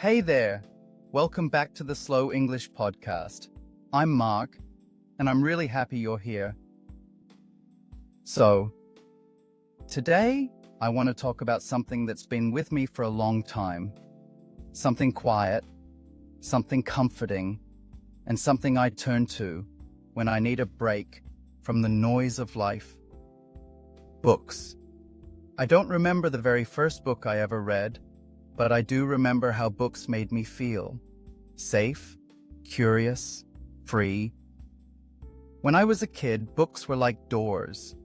Hey there! Welcome back to the Slow English Podcast. I'm Mark, and I'm really happy you're here. So, today I want to talk about something that's been with me for a long time. Something quiet, something comforting, and something I turn to when I need a break from the noise of life. Books. I don't remember the very first book I ever read, but I do remember how books made me feel. Safe, curious, free. When I was a kid, books were like doors.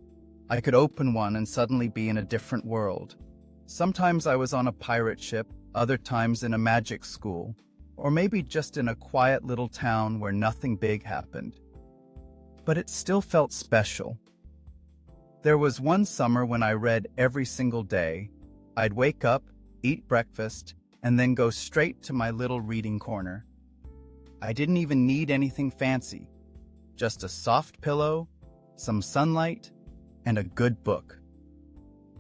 I could open one and suddenly be in a different world. Sometimes I was on a pirate ship, other times in a magic school, or maybe just in a quiet little town where nothing big happened. But it still felt special. There was one summer when I read every single day. I'd wake up, eat breakfast, and then go straight to my little reading corner. I didn't even need anything fancy, just a soft pillow, some sunlight, and a good book.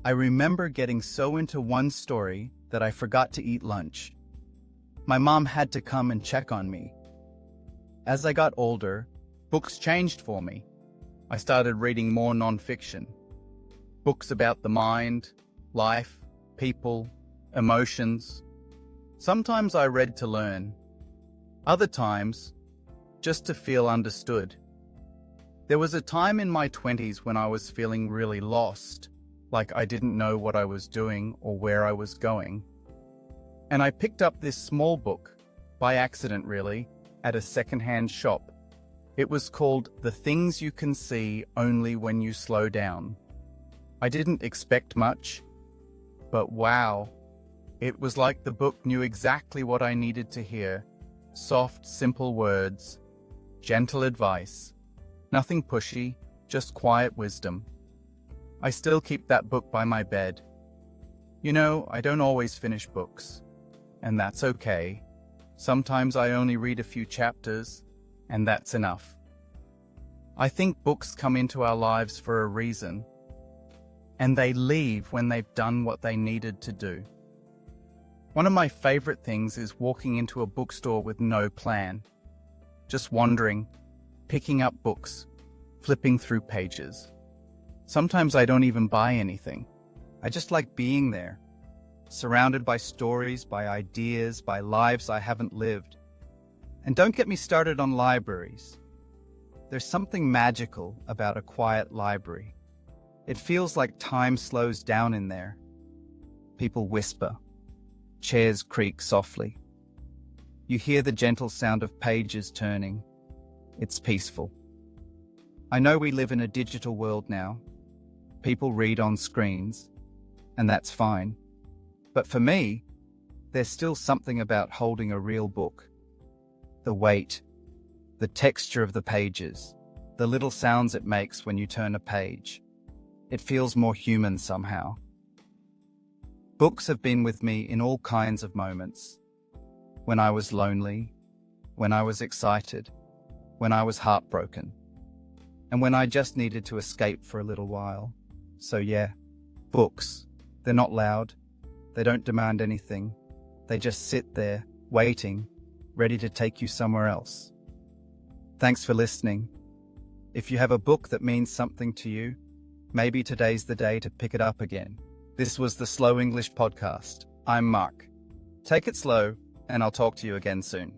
I remember getting so into one story that I forgot to eat lunch. My mom had to come and check on me. As I got older, books changed for me. I started reading more nonfiction. Books about the mind, life, people, emotions. Sometimes I read to learn. Other times, just to feel understood. There was a time in my 20s when I was feeling really lost, like I didn't know what I was doing or where I was going. And I picked up this small book, by accident really, at a secondhand shop. It was called The Things You Can See Only When You Slow Down. I didn't expect much, but wow, it was like the book knew exactly what I needed to hear. Soft, simple words, gentle advice, nothing pushy, just quiet wisdom. I still keep that book by my bed. You know, I don't always finish books, and that's okay. Sometimes I only read a few chapters, and that's enough. I think books come into our lives for a reason, and they leave when they've done what they needed to do. One of my favorite things is walking into a bookstore with no plan, just wandering, picking up books, flipping through pages. Sometimes I don't even buy anything. I just like being there, surrounded by stories, by ideas, by lives I haven't lived. And don't get me started on libraries. There's something magical about a quiet library. It feels like time slows down in there. People whisper. Chairs creak softly. You hear the gentle sound of pages turning. It's peaceful. I know we live in a digital world now. People read on screens, and that's fine. But for me, there's still something about holding a real book. The weight, the texture of the pages, the little sounds it makes when you turn a page. It feels more human somehow. Books have been with me in all kinds of moments. When I was lonely, when I was excited, when I was heartbroken, and when I just needed to escape for a little while. So yeah, books. They're not loud. They don't demand anything. They just sit there, waiting, ready to take you somewhere else. Thanks for listening. If you have a book that means something to you, maybe today's the day to pick it up again. This was the Slow English Podcast. I'm Mark. Take it slow, and I'll talk to you again soon.